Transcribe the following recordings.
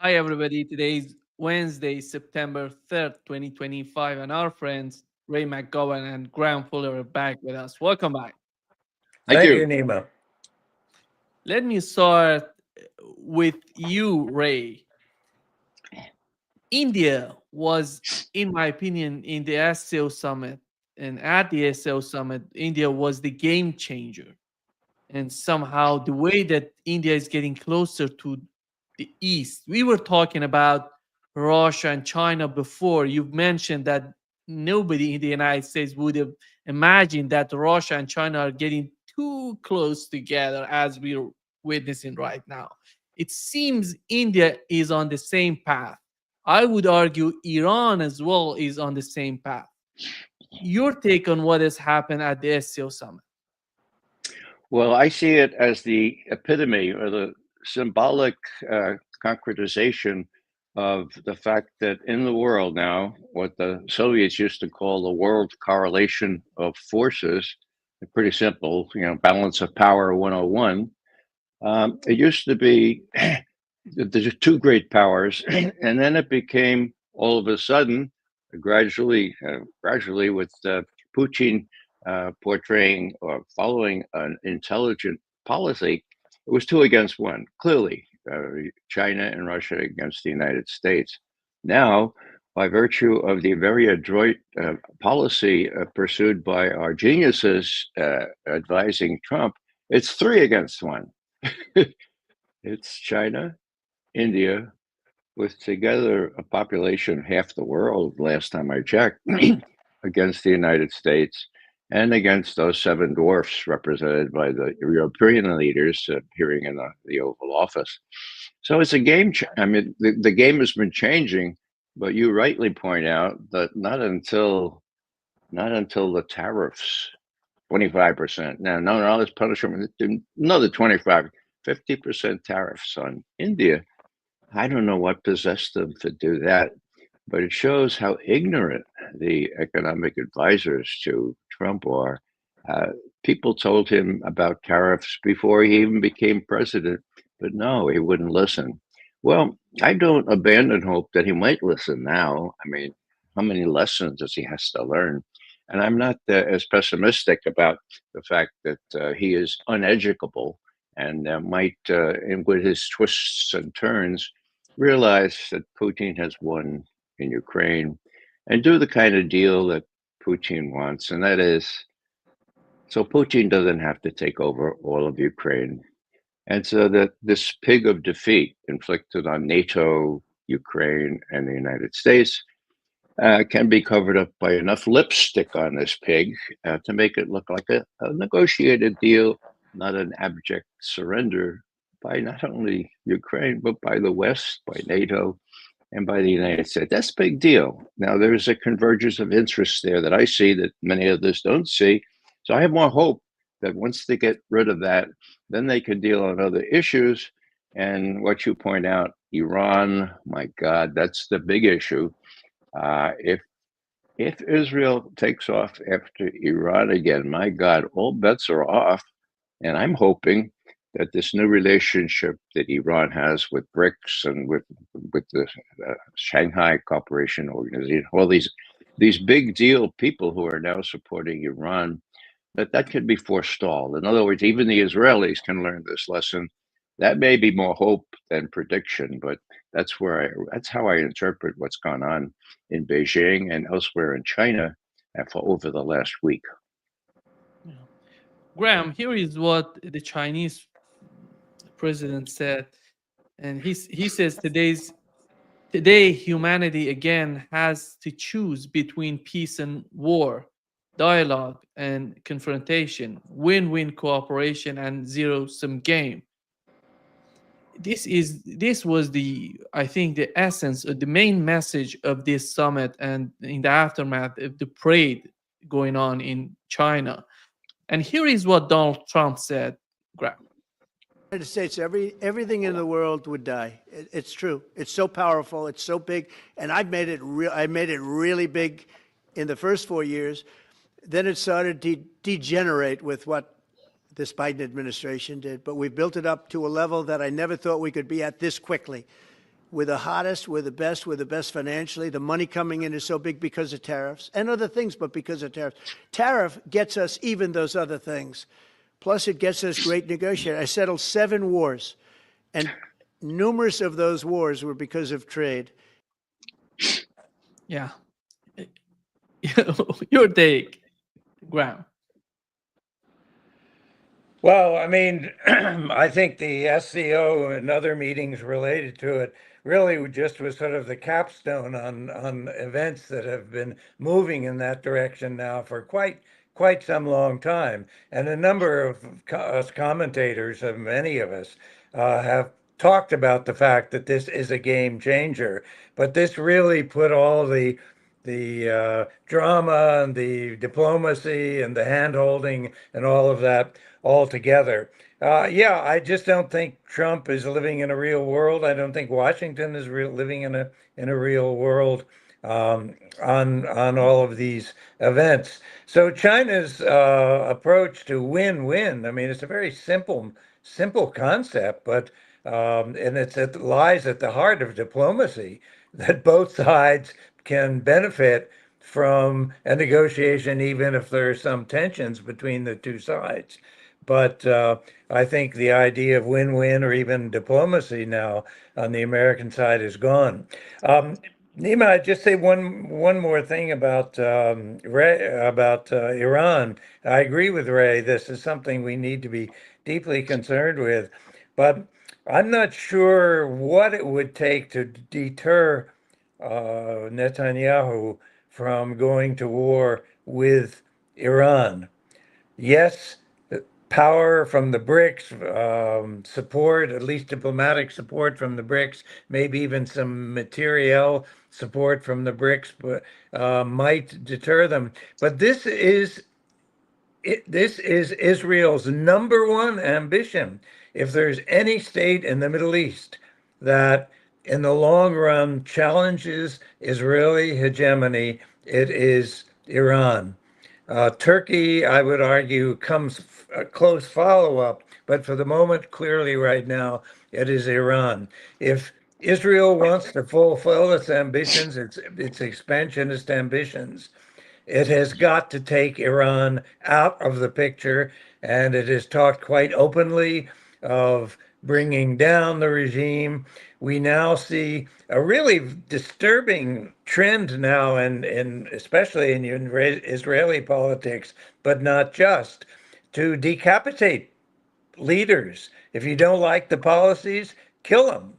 Hi, everybody. Today is Wednesday, September 3rd, 2025, and our friends Ray McGovern and Graham Fuller are back with us. Welcome back. Thank Thank you, you. Nima. Let me start with you, Ray. India was, in my opinion, in the SCO summit, and at the SCO summit, India was the game changer. And somehow, the way that India is getting closer to the East, we were talking about Russia and China before. You've mentioned that nobody in the United States would have imagined that Russia and China are getting too close together as we're witnessing right now. It seems India is on the same path. I would argue Iran as well is on the same path. Your take on what has happened at the SCO summit? Well, I see it as the epitome or the symbolic concretization of the fact that in the world now, what the Soviets used to call the world correlation of forces, pretty simple, balance of power 101. It used to be there's two great powers, and then it became all of a sudden, gradually with Putin portraying or following an intelligent policy, it was two against one. Clearly, China and Russia against the United States. Now, by virtue of the very adroit policy pursued by our geniuses advising Trump, it's three against one. It's China, India, with together a population half the world, last time I checked, against the United States and against those seven dwarfs represented by the European leaders appearing in the Oval Office. So it's a game. I mean, the game has been changing, but you rightly point out that not until the tariffs, 25%. Now, no, let's punish them. Another 25, 50% tariffs on India. I don't know what possessed them to do that, but it shows how ignorant the economic advisors to Trump are. Uh, People told him about tariffs before he even became president, but no, he wouldn't listen. Well, I don't abandon hope that he might listen now. I mean, how many lessons does he has to learn? And I'm not as pessimistic about the fact that he is uneducable and might, and with his twists and turns, realize that Putin has won in Ukraine and do the kind of deal that Putin wants. And that is so Putin doesn't have to take over all of Ukraine. And so that this pig of defeat inflicted on NATO, Ukraine, and the United States can be covered up by enough lipstick on this pig to make it look like a negotiated deal, not an abject surrender by not only Ukraine, but by the West, by NATO, and by the United States. That's a big deal. Now, there's a convergence of interests there that I see that many others don't see. So I have more hope that once they get rid of that, then they can deal on other issues. And what you point out, Iran, my God, that's the big issue. If Israel takes off after Iran again, my God, all bets are off. And I'm hoping that this new relationship that Iran has with BRICS and with the Shanghai Cooperation Organization, all these big deal people who are now supporting Iran, that could be forestalled. In other words, even the Israelis can learn this lesson. That may be more hope than prediction, but that's how I interpret what's gone on in Beijing and elsewhere in China for over the last week. Yeah. Graham, here is what the Chinese president said, and he says today humanity again has to choose between peace and war, dialogue and confrontation, win-win cooperation and zero-sum game. This was the, I think, the essence of the main message of this summit and in the aftermath of the parade going on in China. And here is what Donald Trump said, Graham. United States, everything in the world would die. It's true. It's so powerful. It's so big, and I made it really big in the first 4 years. Then it started to degenerate with what this Biden administration did. But we built it up to a level that I never thought we could be at this quickly. We're the hottest, we're the best financially. The money coming in is so big because of tariffs and other things, but because of tariffs. Tariff gets us even those other things. Plus, it gets us great negotiators. I settled 7 wars, and numerous of those wars were because of trade. Yeah. Your take, Graham. Well, I mean, I think the SCO and other meetings related to it really just was sort of the capstone on events that have been moving in that direction now for quite some long time. And a number of us commentators, many of us, have talked about the fact that this is a game changer. But this really put all the drama and the diplomacy and the hand holding and all of that all together. Yeah, I just don't think Trump is living in a real world. I don't think Washington is living in a real world on all of these events. So China's approach to win-win. I mean, it's a very simple concept, but and it lies at the heart of diplomacy that both sides can benefit from a negotiation, even if there are some tensions between the two sides. But I think the idea of win-win or even diplomacy now on the American side is gone. Nima, I'd just say one more thing about Iran. I agree with Ray. This is something we need to be deeply concerned with, but I'm not sure what it would take to deter Netanyahu from going to war with Iran. Yes, power from the BRICS, support, at least diplomatic support from the BRICS, maybe even some material support from the BRICS, but might deter them. But this is Israel's #1 ambition. If there's any state in the Middle East that in the long run challenges Israeli hegemony, it is Iran. Turkey, I would argue, comes a close follow-up, but for the moment, clearly right now, it is Iran. If Israel wants to fulfill its ambitions, its expansionist ambitions, it has got to take Iran out of the picture, and it has talked quite openly of bringing down the regime. We now see a really disturbing trend now, and especially in Israeli politics, but not just, to decapitate leaders. If you don't like the policies, kill them.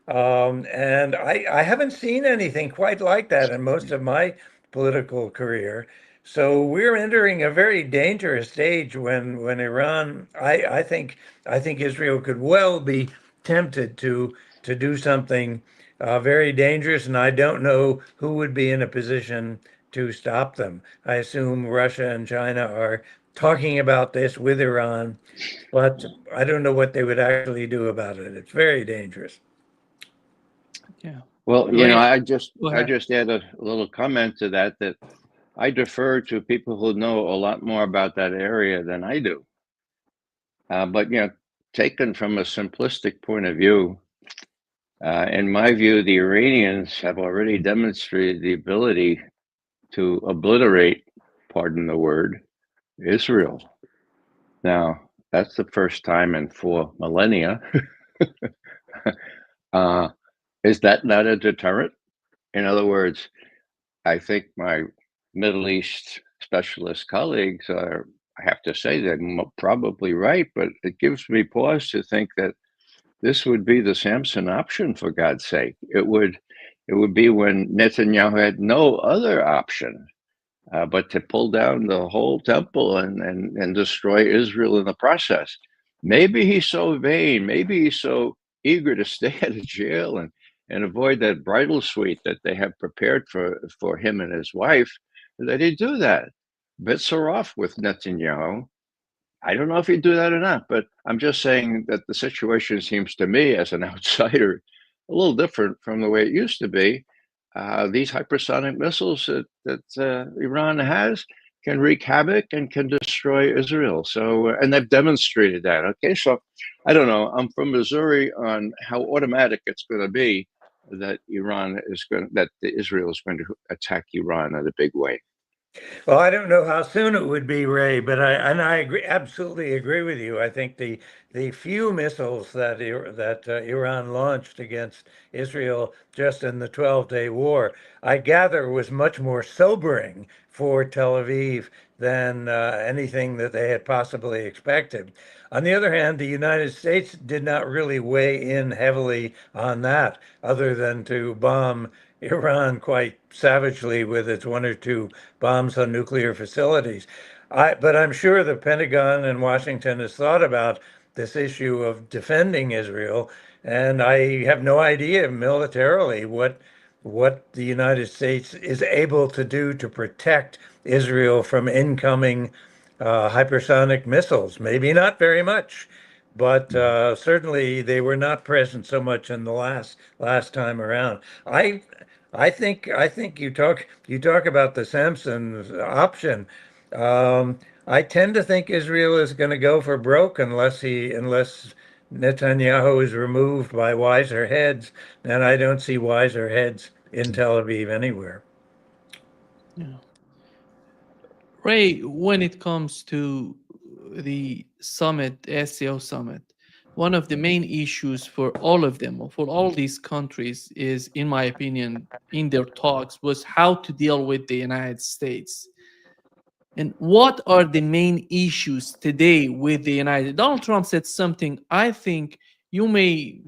And I haven't seen anything quite like that in most of my political career. So we're entering a very dangerous stage when Iran, I think Israel could well be tempted to do something very dangerous, and I don't know who would be in a position to stop them. I assume Russia and China are talking about this with Iran, but I don't know what they would actually do about it. It's very dangerous. Yeah. Well, I just add a little comment to that I defer to people who know a lot more about that area than I do. But taken from a simplistic point of view, in my view, the Iranians have already demonstrated the ability to obliterate, pardon the word, Israel. Now, that's the first time in 4 millennia. Is that not a deterrent? In other words, I think my Middle East specialist colleagues are, I have to say, they're probably right, but it gives me pause to think that this would be the Samson option, for God's sake. It would be when Netanyahu had no other option but to pull down the whole temple and destroy Israel in the process. Maybe he's so vain, maybe he's so eager to stay out of jail and avoid that bridal suite that they have prepared for him and his wife, that he'd do that. Bits are off with Netanyahu. I don't know if he'd do that or not, but I'm just saying that the situation seems to me, as an outsider, a little different from the way it used to be. These hypersonic missiles that Iran has can wreak havoc and can destroy Israel. So, and they've demonstrated that. Okay, so I don't know. I'm from Missouri on how automatic it's going to be. that Israel is going to attack Iran in a big way? Well, I don't know how soon it would be, Ray, but I agree, absolutely agree with you. I think the few missiles that Iran launched against Israel just in the 12-day war, I gather, was much more sobering for Tel Aviv than anything that they had possibly expected. On the other hand, the United States did not really weigh in heavily on that, other than to bomb Iran quite savagely with its one or two bombs on nuclear facilities. But I'm sure the Pentagon and Washington has thought about this issue of defending Israel, and I have no idea militarily what the United States is able to do to protect Israel from incoming hypersonic missiles. Maybe not very much, but certainly they were not present so much in the last time around. I think you talk about the Samson option. I tend to think Israel is going to go for broke unless Netanyahu is removed by wiser heads, and I don't see wiser heads in Tel Aviv anywhere. Yeah. Ray, when it comes to the summit, SCO summit, one of the main issues for all of them, for all these countries, is, in my opinion, in their talks, was how to deal with the United States. And what are the main issues today with the United? Donald Trump said something. I think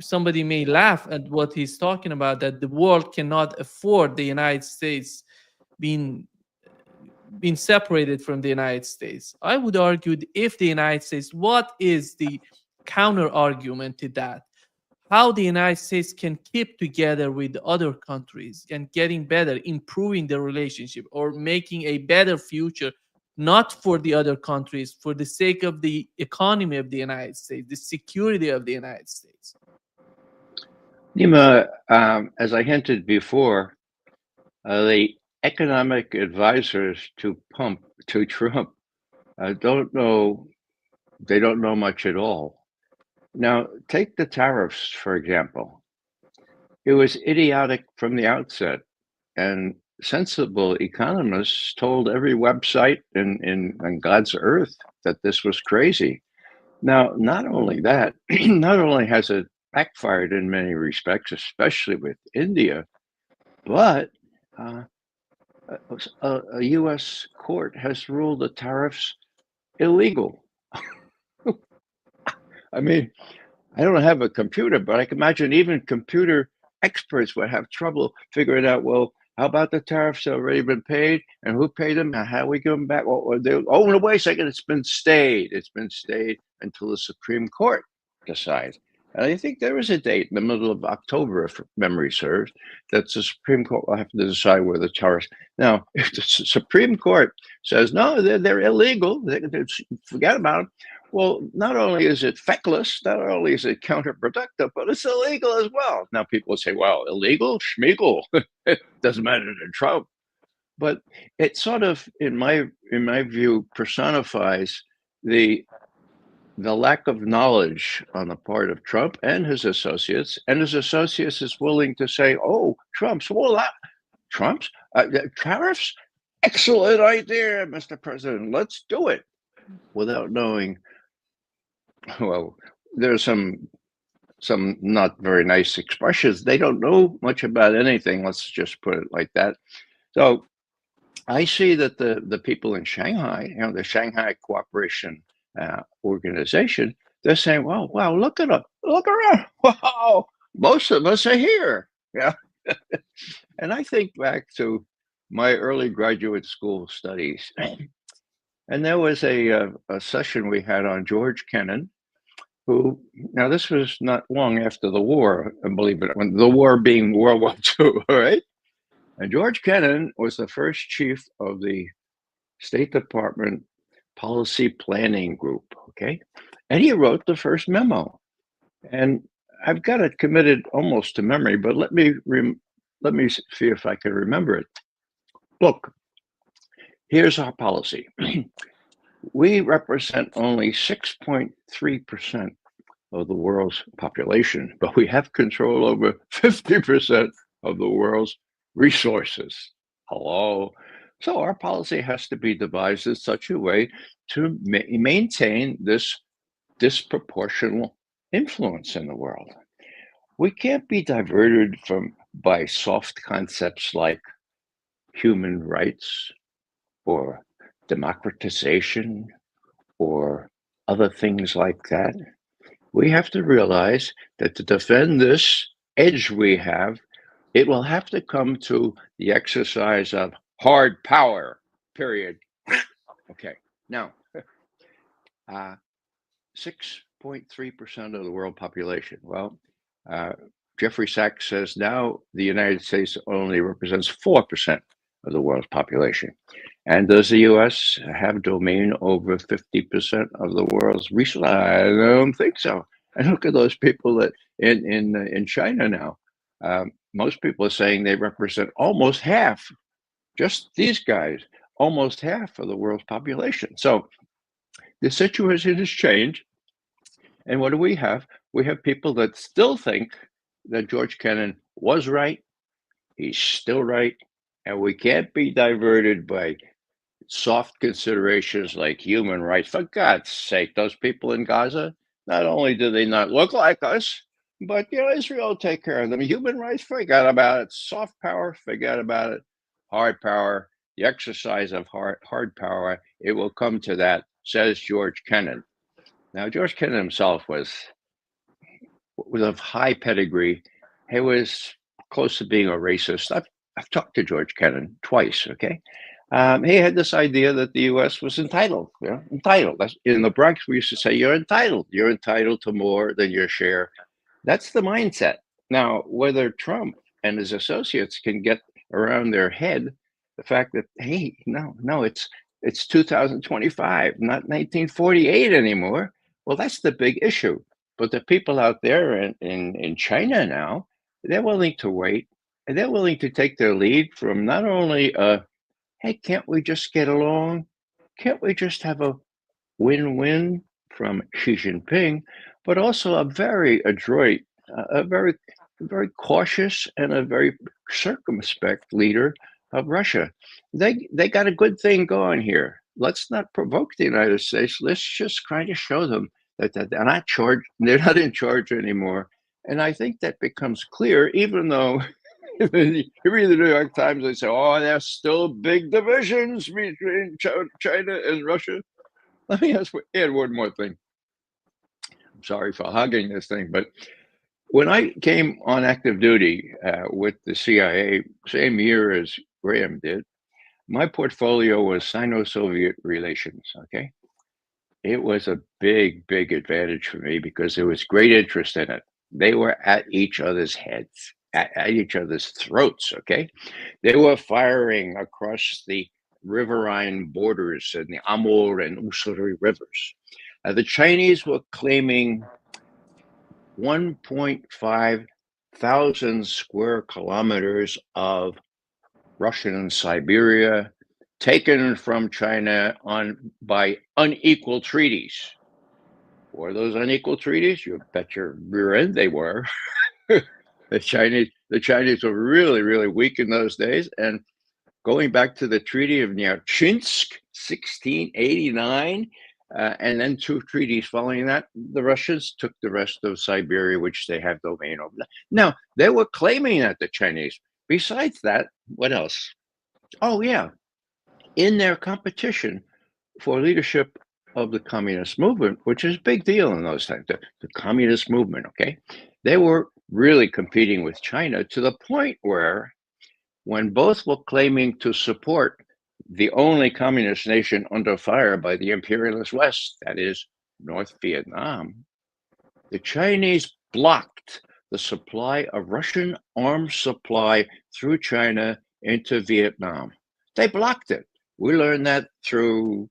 somebody may laugh at what he's talking about, that the world cannot afford the United States being separated from the United States. I would argue that if the United States, what is the counter argument to that? How the United States can keep together with other countries and getting better, improving the relationship, or making a better future, not for the other countries, for the sake of the economy of the United States, the security of the United States. Nima, as I hinted before, the economic advisors to Trump don't know. They don't know much at all. Now, take the tariffs, for example. It was idiotic from the outset, and sensible economists told every website on God's earth that this was crazy. Now, not only that, not only has it backfired in many respects, especially with India, but a U.S. court has ruled the tariffs illegal. I mean, I don't have a computer, but I can imagine even computer experts would have trouble figuring out, well, how about the tariffs that have already been paid, and who paid them, and how we give them back? Oh, no, wait a second, it's been stayed. It's been stayed until the Supreme Court decides. And I think there is a date in the middle of October, if memory serves, that the Supreme Court will have to decide where the tariffs. Now, if the Supreme Court says, no, they're illegal, forget about them, well, not only is it feckless, not only is it counterproductive, but it's illegal as well. Now, people will say, well, illegal, schmeagle, it doesn't matter to Trump. But it sort of, in my view, personifies the lack of knowledge on the part of Trump and his associates is willing to say, oh, Trump's tariffs? Excellent idea, Mr. President. Let's do it. Without knowing, well, there's some not very nice expressions. They don't know much about anything. Let's just put it like that. So I see that the people in Shanghai, the Shanghai Cooperation Organization, they're saying, "Wow, look around! Wow, most of us are here." Yeah, and I think back to my early graduate school studies, and there was a session we had on George Kennan, who, now this was not long after the war, believe it, when the war being World War II, all right? And George Kennan was the first chief of the State Department Policy Planning Group, okay? And he wrote the first memo. And I've got it committed almost to memory, but let me see if I can remember it. Look, here's our policy. We represent only 6.3% of the world's population, but we have control over 50% of the world's resources. Hello. So our policy has to be devised in such a way to maintain this disproportional influence in the world. We can't be diverted by soft concepts like human rights or democratization or other things like that. We have to realize that to defend this edge we have, it will have to come to the exercise of hard power, period. Okay, now, 6.3% of the world population. Well, Jeffrey Sachs says now the United States only represents 4% of the world's population. And does the U.S. have domain over 50% of the world's resources? I don't think so. And look at those people that in China now. Most people are saying they represent almost half. Just these guys, almost half of the world's population. So the situation has changed. And what do we have? We have people that still think that George Kennan was right. He's still right. And we can't be diverted by soft considerations like human rights. For God's sake, those people in Gaza, not only do they not look like us, but Israel will take care of them. Human rights, forget about it. Soft power, forget about it. Hard power, the exercise of hard power, it will come to that, says George Kennan. Now, George Kennan himself was of high pedigree. He was close to being a racist. I've talked to George Kennan twice, okay? He had this idea that the U.S. was entitled, entitled. In the Bronx, we used to say, you're entitled to more than your share. That's the mindset. Now, whether Trump and his associates can get around their head the fact that, hey, no, it's 2025, not 1948 anymore. Well, that's the big issue. But the people out there in China now, they're willing to wait, and they're willing to take their lead from not only hey, can't we just get along? Can't we just have a win-win from Xi Jinping, but also a very adroit, a very cautious and a very circumspect leader of Russia. They got a good thing going here. Let's not provoke the United States. Let's just kind of show them that they're not they're not in charge anymore. And I think that becomes clear, even though you read the New York Times, they say, oh, there's still big divisions between China and Russia. Let me add one more thing. I'm sorry for hogging this thing, but when I came on active duty with the CIA, same year as Graham did, my portfolio was Sino-Soviet relations, okay? It was a big, big advantage for me because there was great interest in it. They were at each other's heads, at each other's throats, okay? They were firing across the riverine borders in the Amur and Ussuri rivers. The Chinese were claiming 1.5 thousand square kilometers of Russian Siberia, taken from China by unequal treaties. Were those unequal treaties? You bet your rear end they were. The Chinese were really, really weak in those days. And going back to the Treaty of Nerchinsk, 1689, and then two treaties following that, the Russians took the rest of Siberia, which they have domain over. Now, they were claiming that, the Chinese. Besides that, what else? Oh, yeah. In their competition for leadership of the communist movement, which is a big deal in those times, the communist movement, okay? They were really competing with China to the point where when both were claiming to support the only communist nation under fire by the imperialist West, that is North Vietnam, the Chinese blocked the supply of Russian arms supply through China into Vietnam. They blocked it. We learned that through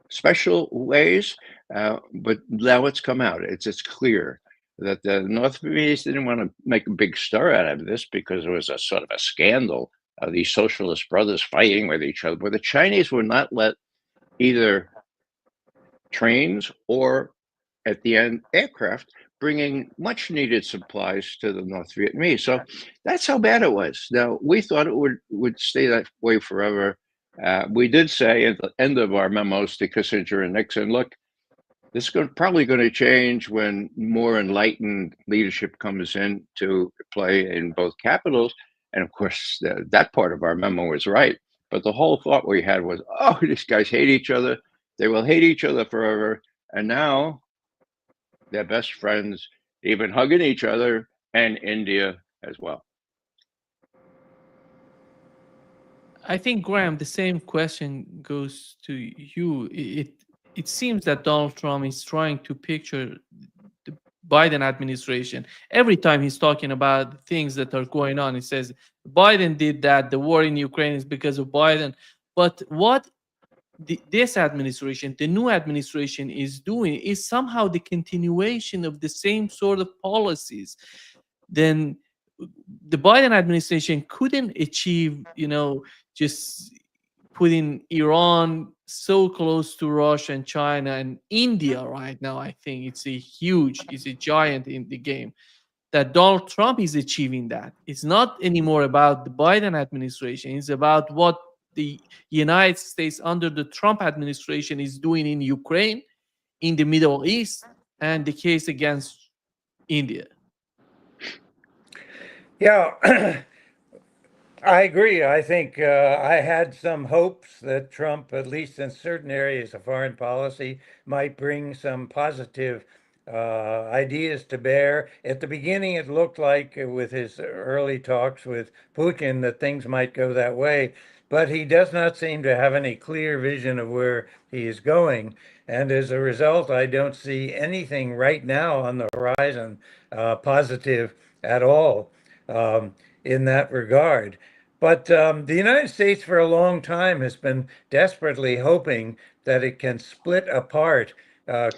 special ways, but now it's come out. It's clear that the North Vietnamese didn't want to make a big stir out of this because it was a sort of a scandal. These socialist brothers fighting with each other, but the Chinese would not let either trains or, at the end, aircraft bringing much needed supplies to the North Vietnamese. So that's how bad it was. Now, we thought it would stay that way forever. We did say at the end of our memos to Kissinger and Nixon, look, this is probably going to change when more enlightened leadership comes into play in both capitals. And of course, that part of our memo was right. But the whole thought we had was, oh, these guys hate each other. They will hate each other forever. And now they're best friends, even hugging each other, and India as well. I think, Graham, the same question goes to you. It seems that Donald Trump is trying to picture the Biden administration. Every time he's talking about things that are going on, he says Biden did that. The war in Ukraine is because of Biden. But what this administration, the new administration, is doing is somehow the continuation of the same sort of policies. Then the Biden administration couldn't achieve, just putting Iran so close to Russia and China and India right now. I think it's a giant in the game. That Donald Trump is achieving that. It's not anymore about the Biden administration. It's about what the United States under the Trump administration is doing in Ukraine, in the Middle East, and the case against India. Yeah, I agree. I think I had some hopes that Trump, at least in certain areas of foreign policy, might bring some positive ideas to bear. At the beginning, it looked like with his early talks with Putin that things might go that way, but he does not seem to have any clear vision of where he is going. And as a result, I don't see anything right now on the horizon positive at all in that regard. But the United States for a long time has been desperately hoping that it can split apart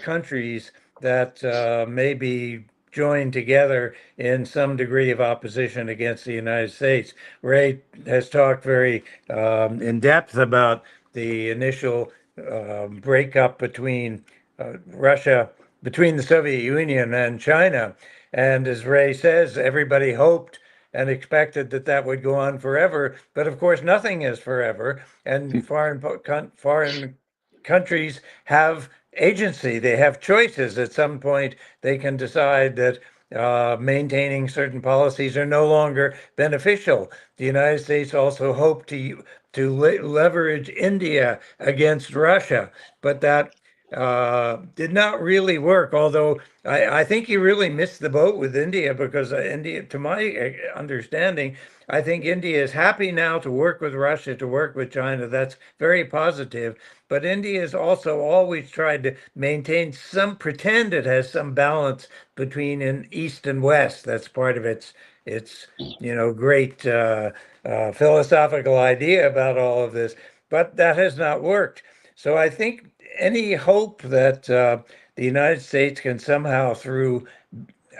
countries that may be joined together in some degree of opposition against the United States. Ray has talked very in depth about the initial breakup between Russia, between the Soviet Union and China. And as Ray says, everybody hoped and expected that that would go on forever. But of course, nothing is forever. And foreign countries have agency. They have choices. At some point, they can decide that maintaining certain policies are no longer beneficial. The United States also hoped to leverage India against Russia, but that did not really work, although I think he really missed the boat with India, because India, to my understanding, I think India is happy now to work with Russia, to work with China. That's very positive. But India has also always tried to maintain pretend it has some balance between in East and West. That's part of its great philosophical idea about all of this. But that has not worked. So I think any hope that the United States can somehow, through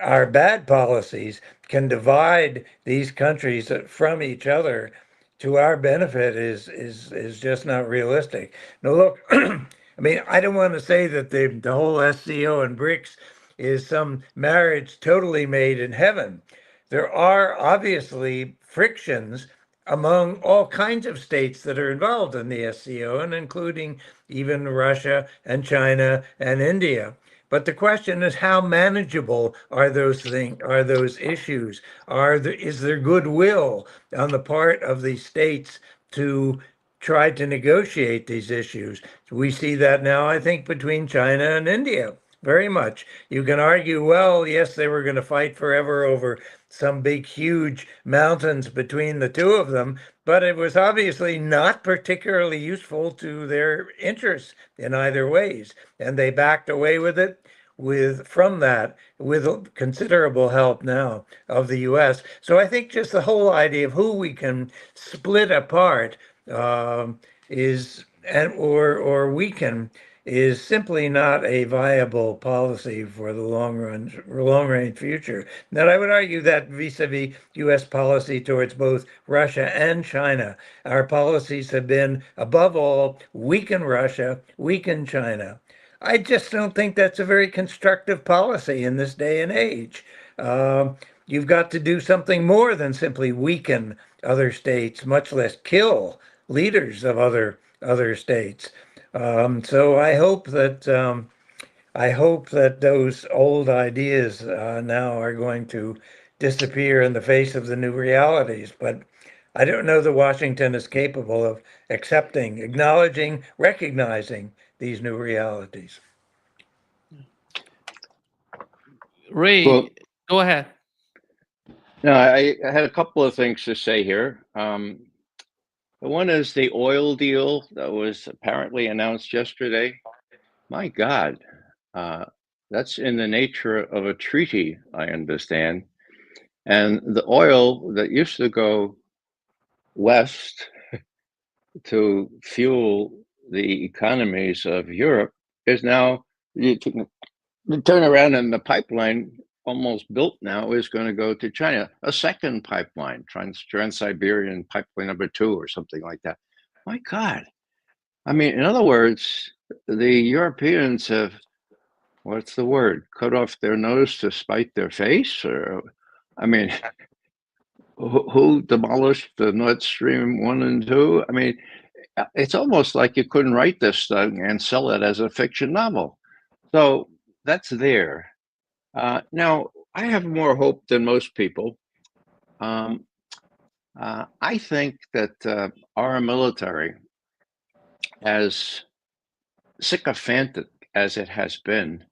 our bad policies, can divide these countries from each other to our benefit is just not realistic. Now, look, I mean, I don't want to say that the whole SCO and BRICS is some marriage totally made in heaven. There are obviously frictions among all kinds of states that are involved in the SCO, and including even Russia and China and India. But the question is, how manageable are those things? Are those issues? Is there goodwill on the part of the states to try to negotiate these issues? We see that now, I think, between China and India. Very much. You can argue, well, yes, they were going to fight forever over some big, huge mountains between the two of them, but it was obviously not particularly useful to their interests in either ways. And they backed away with it from that with considerable help now of the US. So I think just the whole idea of who we can split apart or weaken is simply not a viable policy for the long range future. Now, I would argue that vis-a-vis U.S. policy towards both Russia and China, our policies have been, above all, weaken Russia, weaken China. I just don't think that's a very constructive policy in this day and age. You've got to do something more than simply weaken other states, much less kill leaders of other states. So I hope that those old ideas now are going to disappear in the face of the new realities. But I don't know that Washington is capable of accepting, acknowledging, recognizing these new realities. Ray, Well, go ahead. no, I had a couple of things to say here. The one is the oil deal that was apparently announced yesterday. My God, uh, that's in the nature of a treaty, I understand. And the oil that used to go west to fuel the economies of Europe is now, you turn around and the pipeline almost built now is going to go to China. A second pipeline, Trans-Siberian pipeline number 2 or something like that. My God. I mean, in other words, the Europeans have, what's the word, cut off their nose to spite their face? Or, I mean, who demolished the Nord Stream 1 and 2? I mean, it's almost like you couldn't write this thing and sell it as a fiction novel. So that's there. Now, I have more hope than most people. I think that our military, as sycophantic as it has been,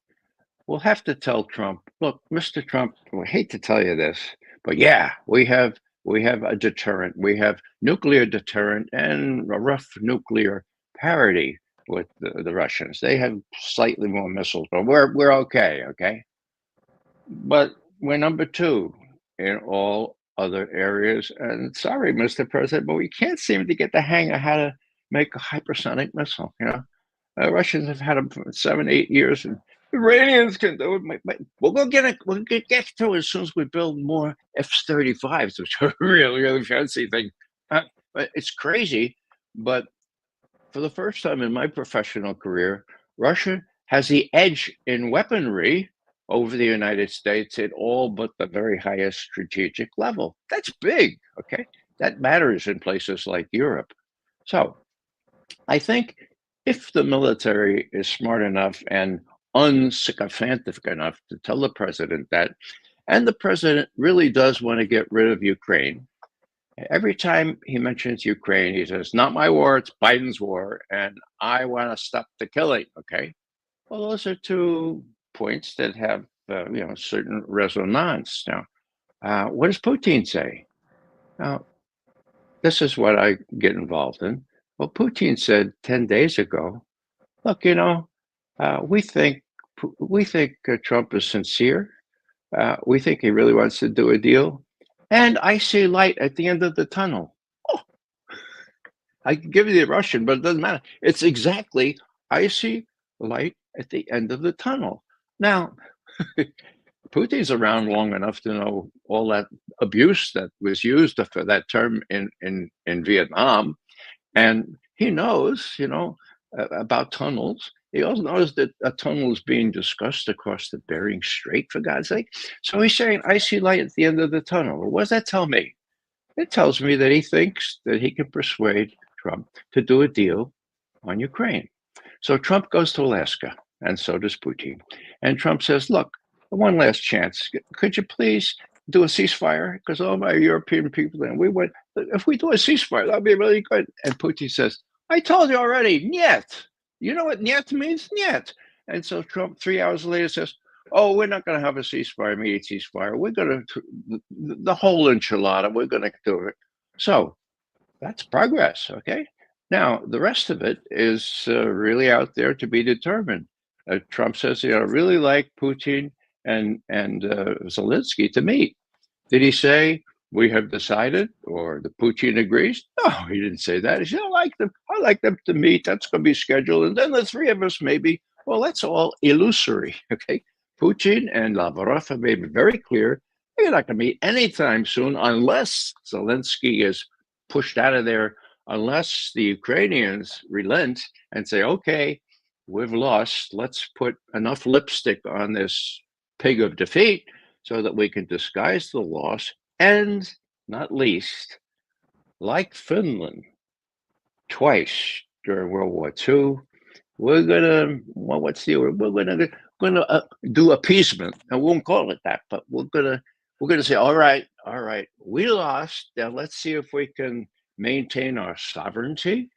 will have to tell Trump, look, Mr. Trump, I hate to tell you this, but yeah, we have a deterrent. We have nuclear deterrent and a rough nuclear parity with the Russians. They have slightly more missiles, but we're okay, okay? But we're number 2 in all other areas. And sorry, Mr. President, but we can't seem to get the hang of how to make a hypersonic missile. You know, Russians have had them for 7, 8 years, and Iranians can do it. But we'll get it. We'll get to it as soon as we build more F-35s, which are really, really fancy thing. But it's crazy. But for the first time in my professional career, Russia has the edge in weaponry over the United States at all but the very highest strategic level. That's big, okay? That matters in places like Europe. So I think if the military is smart enough and unsycophantic enough to tell the president that, and the president really does want to get rid of Ukraine, every time he mentions Ukraine, he says, not my war, it's Biden's war, and I want to stop the killing, okay? Well, those are 2 points that have, certain resonance. Now, what does Putin say? Now, this is what I get involved in. Well, Putin said 10 days ago, look, we think Trump is sincere. We think he really wants to do a deal. And I see light at the end of the tunnel. Oh, I can give you the Russian, but it doesn't matter. It's exactly, I see light at the end of the tunnel. Now, Putin's around long enough to know all that abuse that was used for that term in Vietnam. And he knows, about tunnels. He also knows that a tunnel is being discussed across the Bering Strait, for God's sake. So he's saying, I see light at the end of the tunnel. Well, what does that tell me? It tells me that he thinks that he can persuade Trump to do a deal on Ukraine. So Trump goes to Alaska, and so does Putin. And Trump says, look, one last chance. Could you please do a ceasefire? Because all my European people, and we went, if we do a ceasefire, that'd be really good. And Putin says, I told you already, niet. You know what niet means? Niet. And so Trump, 3 hours later, says, oh, we're not going to have a ceasefire, immediate ceasefire. We're going to, the whole enchilada, we're going to do it. So that's progress, okay? Now, the rest of it is really out there to be determined. Trump says, really like Putin and Zelensky to meet. Did he say, we have decided, or the Putin agrees? No, he didn't say that. He said, I like them to meet. That's going to be scheduled. And then the 3 of us maybe, well, that's all illusory, okay? Putin and Lavrov have made it very clear they're not going to meet anytime soon unless Zelensky is pushed out of there, unless the Ukrainians relent and say, okay, we've lost. Let's put enough lipstick on this pig of defeat so that we can disguise the loss. And not least, like Finland, twice during World War II, we're gonna what's the word? We're gonna do appeasement. I won't call it that, but we're gonna say, all right, we lost. Now let's see if we can maintain our sovereignty,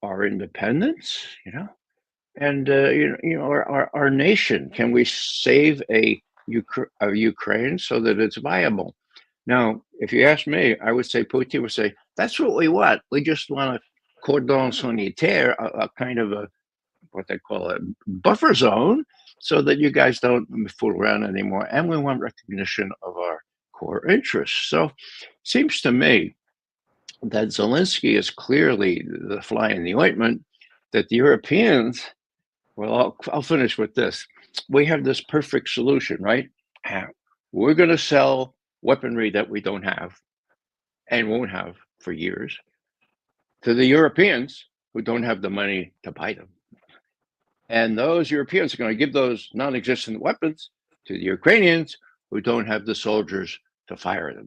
our independence, and our nation. Can we save a Ukraine so that it's viable? Now, if you ask me, I would say Putin would say that's what we want. We just want a cordon sanitaire, a kind of a what they call a buffer zone, so that you guys don't fool around anymore. And we want recognition of our core interests. So, seems to me that Zelensky is clearly the fly in the ointment. That the Europeans, well, I'll finish with this. We have this perfect solution, right? We're going to sell weaponry that we don't have and won't have for years to the Europeans who don't have the money to buy them. And those Europeans are going to give those non-existent weapons to the Ukrainians who don't have the soldiers to fire them.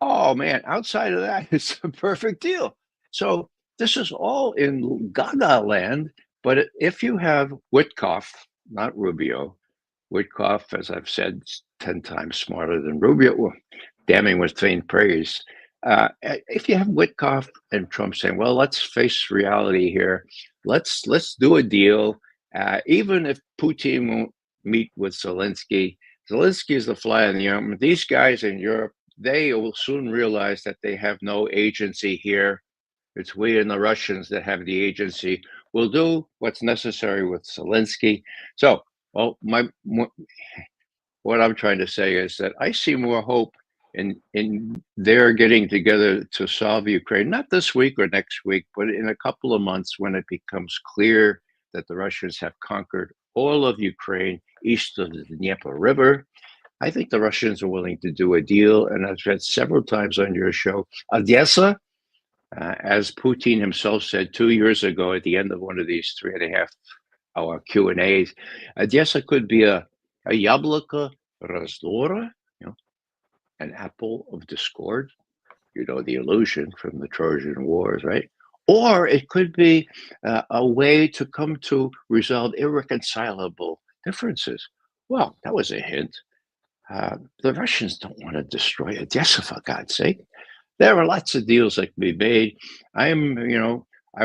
Oh man, outside of that, it's a perfect deal. So this is all in Gaga land. But if you have Witkoff, not Rubio, Witkoff, as I've said, 10 times smarter than Rubio, well, damning with faint praise. If you have Witkoff and Trump saying, "Well, let's face reality here. Let's do a deal," even if Putin won't meet with Zelensky, Zelensky is the fly in the ointment. These guys in Europe, they will soon realize that they have no agency here. It's we and the Russians that have the agency. We'll do what's necessary with Zelensky. So, well, what I'm trying to say is that I see more hope in their getting together to solve Ukraine, not this week or next week, but in a couple of months when it becomes clear that the Russians have conquered all of Ukraine east of the Dnieper River. I think the Russians are willing to do a deal. And I've said several times on your show, Odessa, as Putin himself said 2 years ago at the end of one of these 3.5-hour Q&As, Odessa could be a яблоко раздора, an apple of discord, the illusion from the Trojan Wars, right? Or it could be a way to come to resolve irreconcilable differences. Well, that was a hint. The Russians don't want to destroy Odessa, for God's sake. There are lots of deals that can be made. I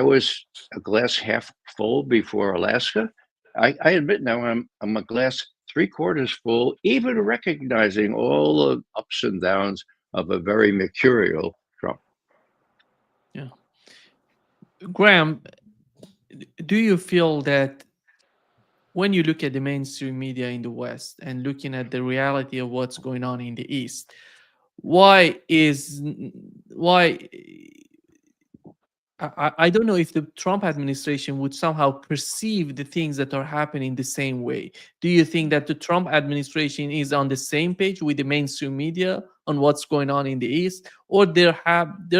was a glass half full before Alaska. I admit now I'm a glass 3/4 full, even recognizing all the ups and downs of a very mercurial Trump. Yeah. Graham, do you feel that when you look at the mainstream media in the West and looking at the reality of what's going on in the East, why I don't know if the Trump administration would somehow perceive the things that are happening the same way. Do you think that the Trump administration is on the same page with the mainstream media on what's going on in the East, or they're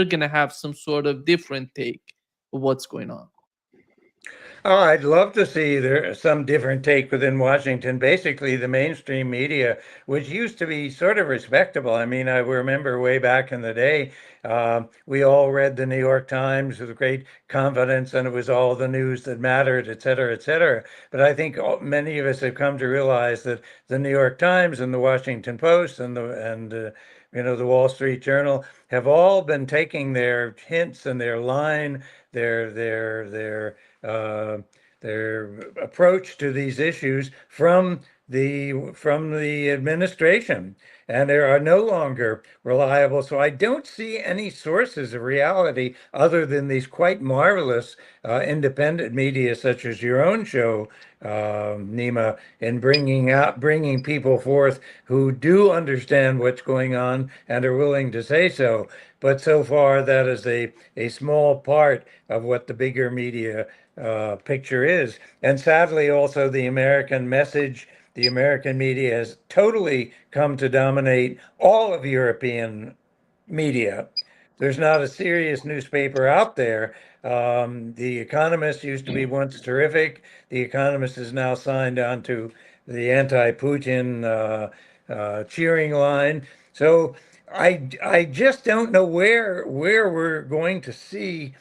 gonna have some sort of different take of what's going on? Oh, I'd love to see there some different take within Washington. Basically, the mainstream media, which used to be sort of respectable. I mean, I remember way back in the day, we all read the New York Times with great confidence, and it was all the news that mattered, et cetera, et cetera. But I think many of us have come to realize that the New York Times and the Washington Post and the Wall Street Journal have all been taking their hints and their line, their approach to these issues from the administration, and they are no longer reliable. So I don't see any sources of reality other than these quite marvelous independent media, such as your own show, Nima, in bringing people forth who do understand what's going on and are willing to say so. But so far, that is a small part of what the bigger media picture is. And sadly, also the American message, the American media has totally come to dominate all of European media. There's not a serious newspaper out there. The Economist used to be once terrific. The Economist is now signed on to the anti-Putin cheering line. So I just don't know where we're going to see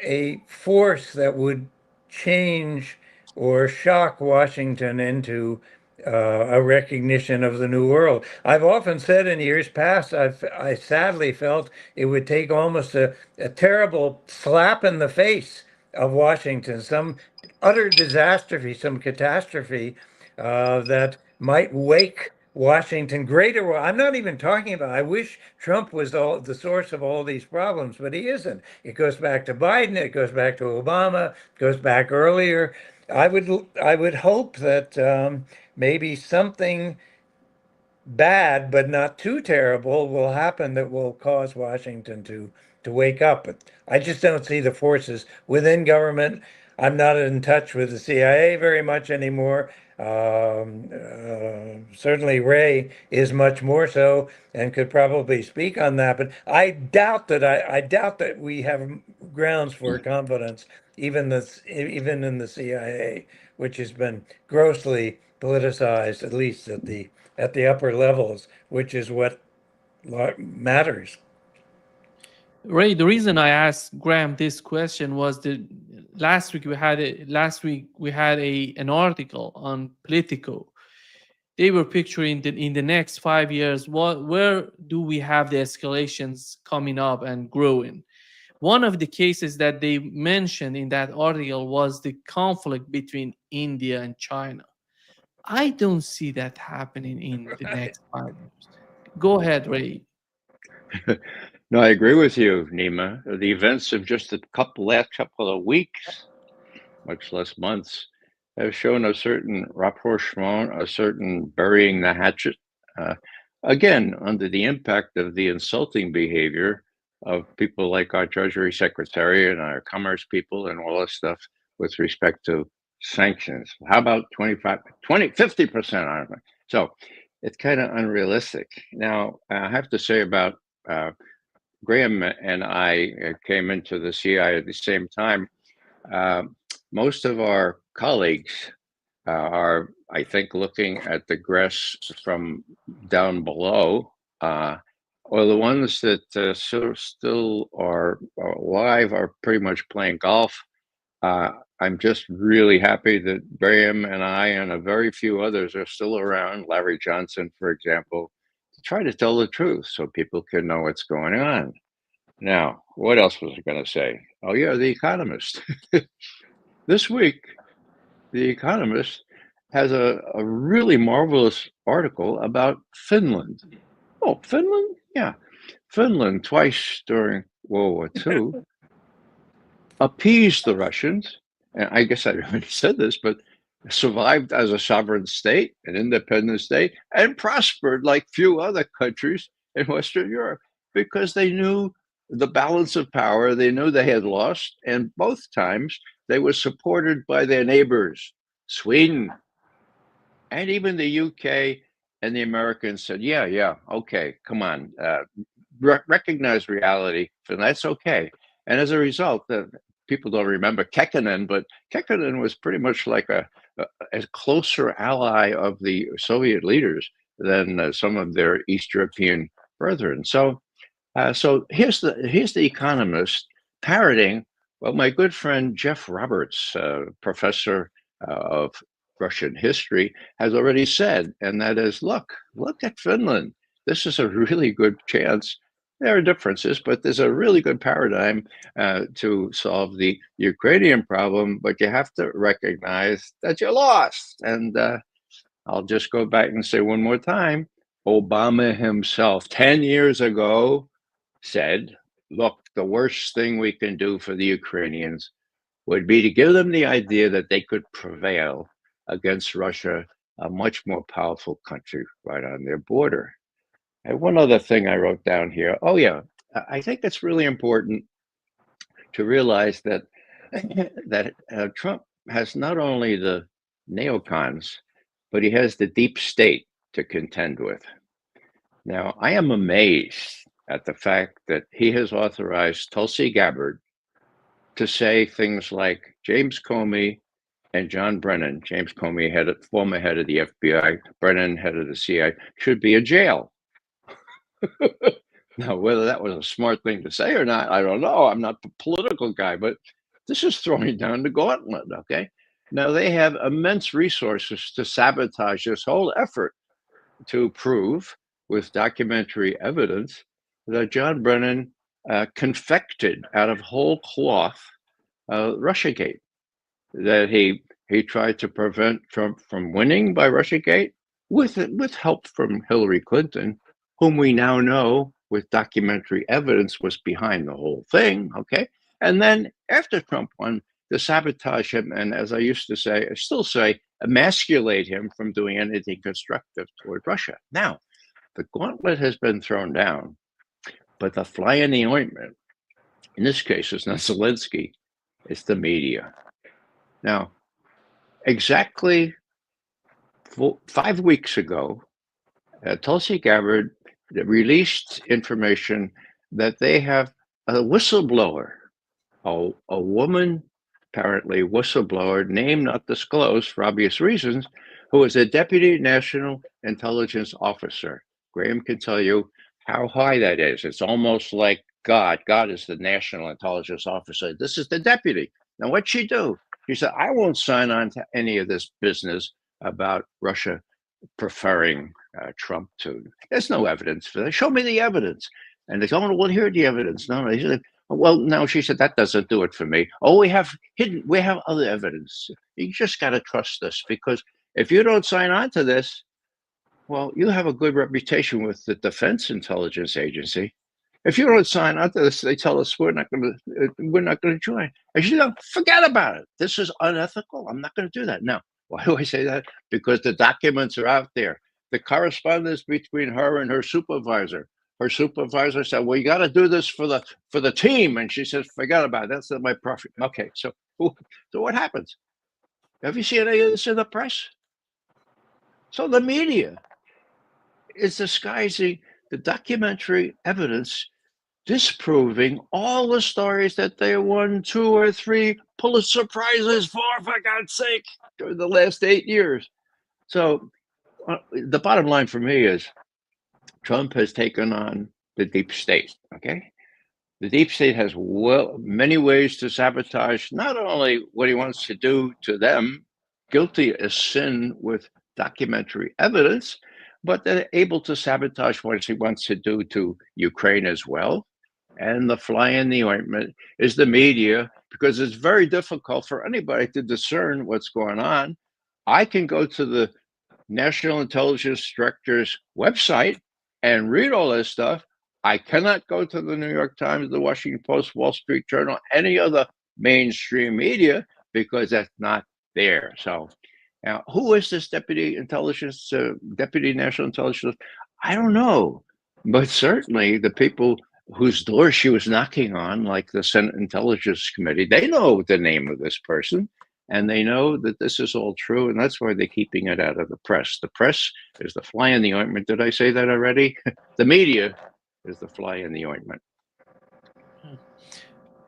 a force that would change or shock Washington into a recognition of the new world. I've often said in years past, I sadly felt it would take almost a terrible slap in the face of Washington, some utter disaster, some catastrophe that might wake Washington greater. I'm not even talking about, I wish Trump was all the source of all these problems, but he isn't. It goes back to Biden, it goes back to Obama, it goes back earlier. I would hope that maybe something bad, but not too terrible, will happen that will cause Washington to wake up. But I just don't see the forces within government. I'm not in touch with the CIA very much anymore. Certainly Ray is much more so and could probably speak on that. But I doubt that we have grounds for confidence, even in the CIA, which has been grossly politicized, at least at the upper levels, which is what matters. Ray, the reason I asked Graham this question was that last week we had an article on Politico. They were picturing that in the next 5 years, where do we have the escalations coming up and growing? One of the cases that they mentioned in that article was the conflict between India and China. I don't see that happening in the next 5 years. Go ahead, Ray. No, I agree with you, Nima. The events of just the last couple of weeks, much less months, have shown a certain rapprochement, a certain burying the hatchet. Again, under the impact of the insulting behavior of people like our Treasury Secretary and our Commerce people and all this stuff with respect to sanctions. How about 25, 20, 50% armament? So it's kind of unrealistic. Now, I have to say about Graham and I came into the CIA at the same time. Most of our colleagues are, I think, looking at the grass from down below, or the ones that still are alive are pretty much playing golf. I'm just really happy that Graham and I and a very few others are still around, Larry Johnson, for example, to try to tell the truth so people can know what's going on. Now, what else was I going to say? Oh, yeah, The Economist. This week, The Economist has a really marvelous article about Finland. Oh, Finland? Yeah. Finland, twice during World War II, appeased the Russians. And I guess I already said this, but survived as a sovereign state, an independent state, and prospered like few other countries in Western Europe because they knew the balance of power. They knew they had lost, and both times they were supported by their neighbors, Sweden, and even the UK and the Americans said, yeah, okay, come on, recognize reality, and that's okay. And as a result, people don't remember Kekkonen, but Kekkonen was pretty much like a closer ally of the Soviet leaders than some of their East European brethren. So here's the Economist parroting what my good friend Jeff Roberts, professor of Russian history, has already said, and that is, look at Finland. This is a really good chance. There are differences, but there's a really good paradigm to solve the Ukrainian problem, but you have to recognize that you lost. And I'll just go back and say one more time, Obama himself 10 years ago said, look, the worst thing we can do for the Ukrainians would be to give them the idea that they could prevail against Russia, a much more powerful country right on their border. And one other thing I wrote down here. Oh, yeah, I think it's really important to realize that Trump has not only the neocons, but he has the deep state to contend with. Now, I am amazed at the fact that he has authorized Tulsi Gabbard to say things like James Comey and John Brennan, James Comey, former head of the FBI, Brennan, head of the CIA, should be in jail. Now, whether that was a smart thing to say or not, I don't know. I'm not the political guy, but this is throwing down the gauntlet, okay? Now, they have immense resources to sabotage this whole effort to prove with documentary evidence that John Brennan confected out of whole cloth Russiagate, that he tried to prevent Trump from winning by Russiagate with help from Hillary Clinton, whom we now know with documentary evidence was behind the whole thing, okay? And then after Trump won, to sabotage him, and as I used to say, I still say, emasculate him from doing anything constructive toward Russia. Now, the gauntlet has been thrown down, but the fly in the ointment, in this case, is not Zelensky, it's the media. Now, exactly 5 weeks ago, Tulsi Gabbard released information that they have a whistleblower, a woman, apparently whistleblower, name not disclosed for obvious reasons, who is a deputy national intelligence officer. Graham can tell you how high that is. It's almost like God. God is the national intelligence officer. This is the deputy. Now, what'd she do? She said, I won't sign on to any of this business about Russia preferring Trump to. There's no evidence for that. Show me the evidence. And they go, oh, well, here's the evidence. No, they said, well, no, she said, that doesn't do it for me. Oh, we have other evidence. You just got to trust us, because if you don't sign on to this, well, you have a good reputation with the Defense Intelligence Agency. If you don't sign on to this, they tell us we're not going to join. And she said, forget about it. This is unethical. I'm not going to do that. Now, why do I say that? Because the documents are out there. The correspondence between her and her supervisor. Her supervisor said, well, you got to do this for the team. And she says, forget about it. That's not my profit. Okay, so what happens? Have you seen any of this in the press? So the media is disguising the documentary evidence, disproving all the stories that they won 2 or 3 Pulitzer Prizes for God's sake, during the last 8 years. So the bottom line for me is Trump has taken on the deep state, okay? The deep state has many ways to sabotage not only what he wants to do to them, guilty as sin with documentary evidence, but they're able to sabotage what he wants to do to Ukraine as well. And the fly in the ointment is the media, because it's very difficult for anybody to discern what's going on. I can go to the National Intelligence Director's website and read all this stuff. I cannot go to the New York Times, the Washington Post, Wall Street Journal, any other mainstream media, because that's not there. So now, who is this deputy national intelligence? I don't know, but certainly the people whose door she was knocking on, like the Senate Intelligence Committee, they know the name of this person, and they know that this is all true, and that's why they're keeping it out of the press. The press is the fly in the ointment. Did I say that already? The media is the fly in the ointment.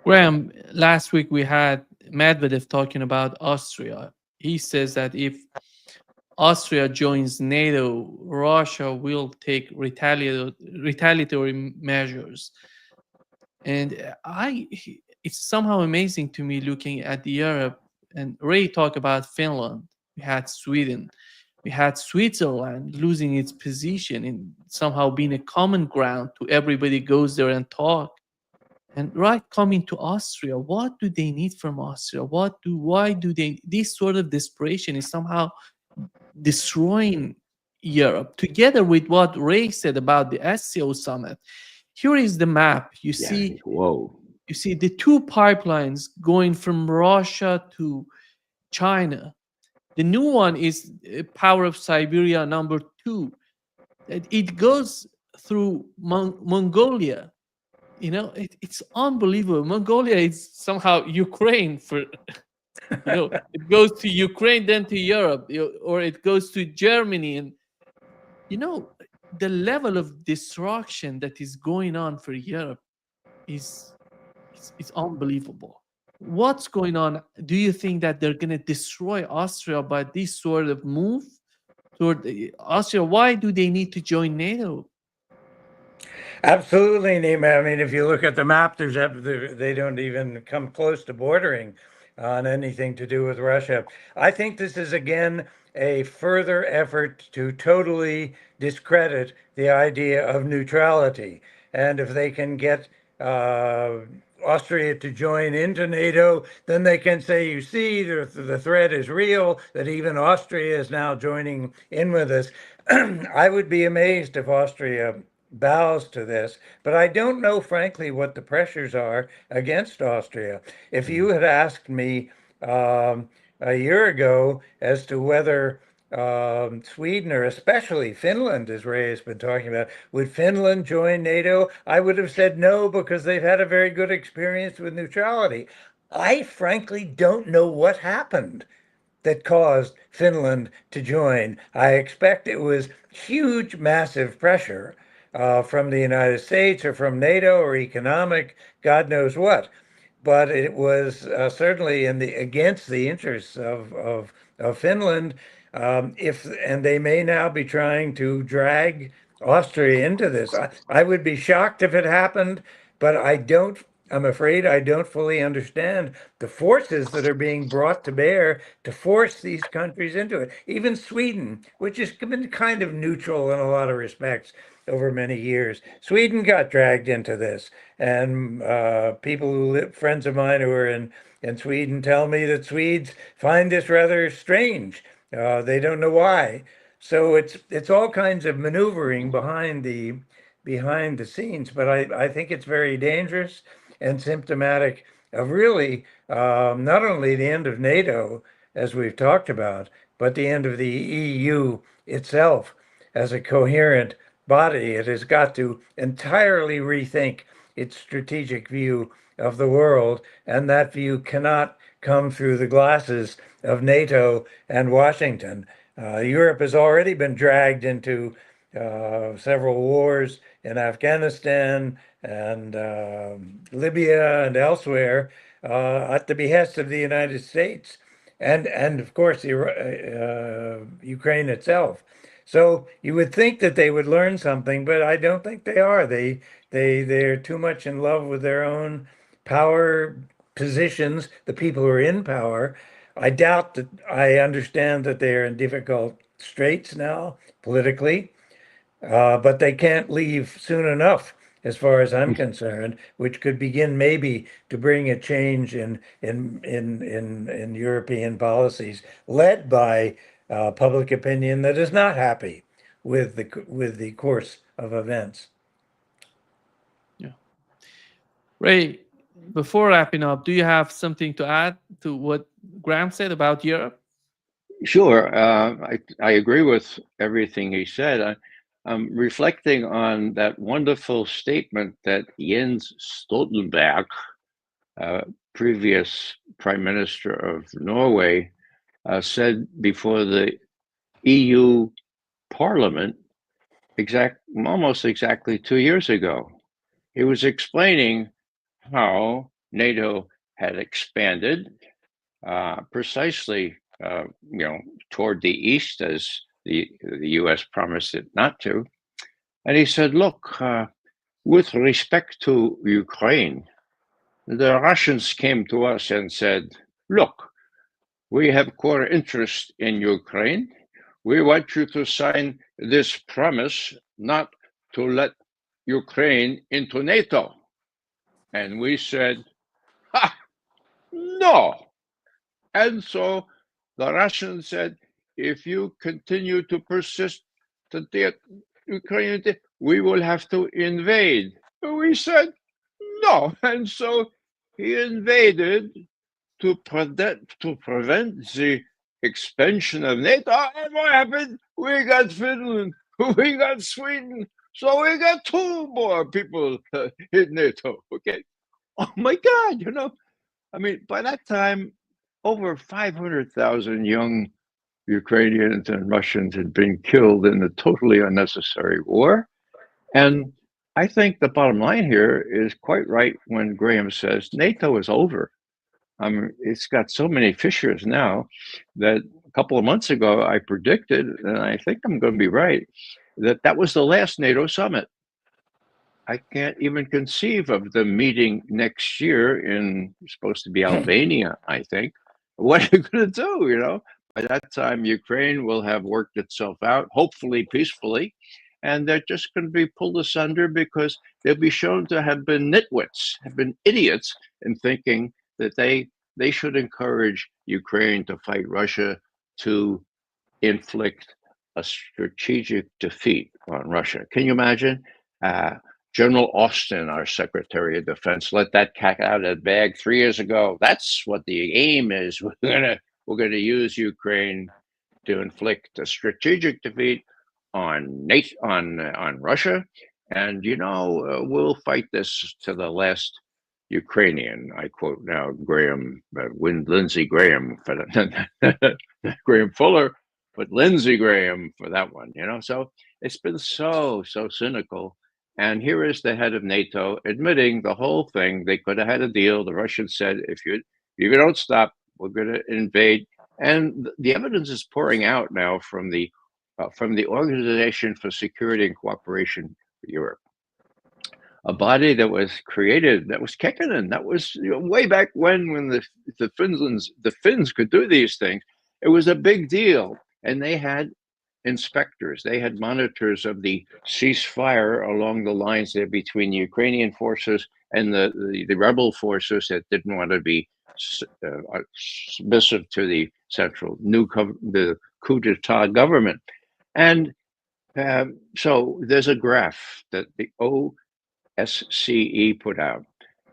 Graham, last week we had Medvedev talking about Austria. He says that if Austria joins NATO, Russia will take retaliatory measures. And it's somehow amazing to me looking at Europe, and Ray talked about Finland. We had Sweden. We had Switzerland losing its position and somehow being a common ground to everybody goes there and talk. And right coming to Austria, what do they need from Austria? This sort of desperation is somehow destroying Europe, together with what Ray said about the SCO summit. Here is the map. You see the 2 pipelines going from Russia to China. The new one is Power of Siberia number 2. It goes through Mongolia. You know, it's unbelievable. Mongolia is somehow Ukraine for, it goes to Ukraine, then to Europe, or it goes to Germany. And, the level of destruction that is going on for Europe is is unbelievable. What's going on? Do you think that they're going to destroy Austria by this sort of move toward Austria? Why do they need to join NATO? Absolutely, Nima. I mean, if you look at the map, they don't even come close to bordering on anything to do with Russia. I think this is again a further effort to totally discredit the idea of neutrality. And if they can get Austria to join into NATO, then they can say, you see, the threat is real, that even Austria is now joining in with us. I would be amazed if Austria bows to this, but I don't know, frankly, what the pressures are against Austria. If you had asked me a year ago as to whether Sweden, or especially Finland, as Ray has been talking about, would Finland join NATO? I would have said no, because they've had a very good experience with neutrality. I frankly don't know what happened that caused Finland to join. I expect it was huge, massive pressure from the United States or from NATO or economic, God knows what. But it was certainly against the interests of Finland. And they may now be trying to drag Austria into this. I would be shocked if it happened, but I'm afraid I don't fully understand the forces that are being brought to bear to force these countries into it. Even Sweden, which has been kind of neutral in a lot of respects over many years, Sweden got dragged into this. And friends of mine who are in Sweden tell me that Swedes find this rather strange. They don't know why. So it's all kinds of maneuvering behind the scenes, but I think it's very dangerous and symptomatic of really not only the end of NATO, as we've talked about, but the end of the EU itself as a coherent body. It has got to entirely rethink its strategic view of the world, and that view cannot come through the glasses of NATO and Washington. Europe has already been dragged into several wars in Afghanistan and Libya and elsewhere at the behest of the United States and of course Ukraine itself. So you would think that they would learn something, but I don't think they are. They're too much in love with their own power positions, the people who are in power. I doubt that I understand that they're in difficult straits now politically, but they can't leave soon enough, as far as I'm concerned, which could begin maybe to bring a change in European policies, led by public opinion that is not happy with the course of events. Yeah. Ray, before wrapping up, do you have something to add to what Graham said about Europe? Sure. I agree with everything he said. I'm reflecting on that wonderful statement that Jens Stoltenberg, previous Prime Minister of Norway, said before the EU Parliament almost exactly 2 years ago. He was explaining how NATO had expanded precisely, toward the east, as the U.S. promised it not to. And he said, look, with respect to Ukraine, the Russians came to us and said, look, we have core interest in Ukraine. We want you to sign this promise not to let Ukraine into NATO. And we said, no. And so the Russians said, if you continue to persist to get Ukraine, we will have to invade. And we said, no. And so he invaded to prevent the expansion of NATO. And what happened? We got Finland, we got Sweden, so we got 2 more people in NATO. Okay. Oh my God, I mean, by that time, over 500,000 young Ukrainians and Russians had been killed in a totally unnecessary war. And I think the bottom line here is quite right when Graham says NATO is over. It's got so many fissures now that a couple of months ago I predicted, and I think I'm going to be right, that was the last NATO summit. I can't even conceive of the meeting next year in supposed to be Albania, I think. What are you going to do? By that time, Ukraine will have worked itself out, hopefully peacefully, and they're just going to be pulled asunder because they'll be shown to have been nitwits, have been idiots in thinking that they should encourage Ukraine to fight Russia to inflict a strategic defeat on Russia. Can you imagine? General Austin, our Secretary of Defense, let that cat out of the bag 3 years ago. That's what the aim is. We're gonna use Ukraine to inflict a strategic defeat on Russia, and we'll fight this to the last Ukrainian. I quote now Graham, Lindsey Graham for that, Graham Fuller, but Lindsey Graham for that one. So it's been so cynical. And here is the head of NATO admitting the whole thing. They could have had a deal. The Russians said, if you don't stop, we're going to invade. And the evidence is pouring out now from the Organization for Security and Cooperation for Europe, a body that was created, that was Kekkonen. That was way back when the Finns could do these things. It was a big deal, and they had inspectors. They had monitors of the ceasefire along the lines there between the Ukrainian forces and the rebel forces that didn't want to be submissive to the the coup d'etat government. And so there's a graph that the OSCE put out,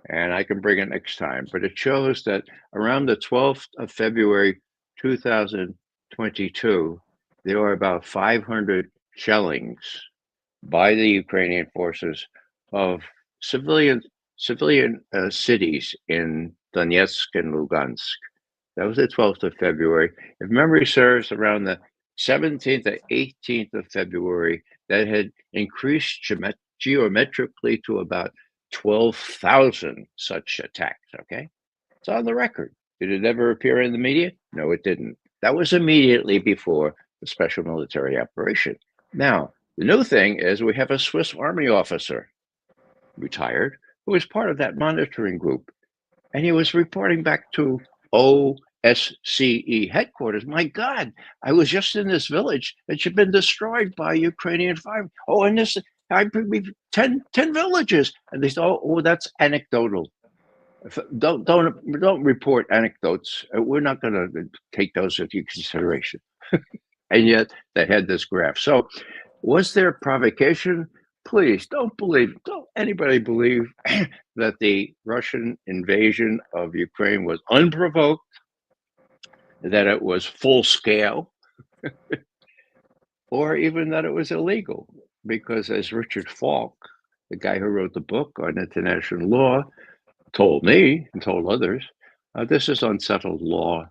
and I can bring it next time, but it shows that around the 12th of February 2022, there were about 500 shellings by the Ukrainian forces of civilian cities in Donetsk and Lugansk. That was the 12th of February. If memory serves, around the 17th or 18th of February, that had increased geometrically to about 12,000 such attacks, okay? It's on the record. Did it ever appear in the media? No, it didn't. That was immediately before the special military operation. Now, the new thing is we have a Swiss Army officer, retired, who was part of that monitoring group. And he was reporting back to OSCE headquarters. My God, I was just in this village that had been destroyed by Ukrainian fire. Oh, and this, I believe 10 villages. And they said, oh, that's anecdotal. Don't report anecdotes. We're not going to take those into consideration. And yet they had this graph. So was there provocation? Please don't anybody believe that the Russian invasion of Ukraine was unprovoked, that it was full scale, or even that it was illegal. Because as Richard Falk, the guy who wrote the book on international law, told me and told others, this is unsettled law.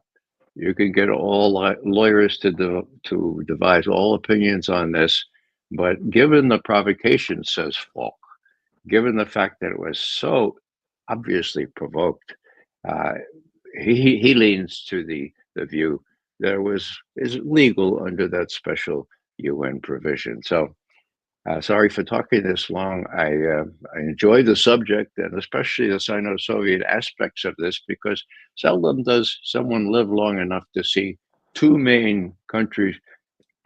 You can get all lawyers to devise all opinions on this, but given the provocation, says Falk, given the fact that it was so obviously provoked, he leans to the view that it is legal under that special UN provision. So sorry for talking this long. I enjoy the subject, and especially the Sino-Soviet aspects of this, because seldom does someone live long enough to see two main countries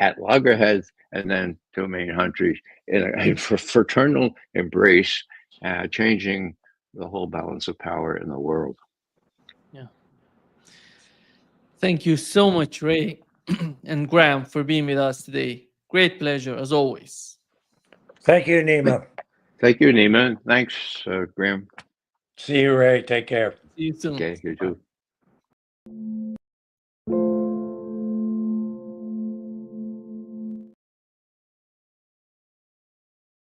at loggerheads, and then two main countries in a fraternal embrace, changing the whole balance of power in the world. Yeah. Thank you so much, Ray and Graham, for being with us today. Great pleasure, as always. Thank you, Nima. Thank you, Nima. Thanks, Graham. See you, Ray. Take care. See you soon. Okay, you too.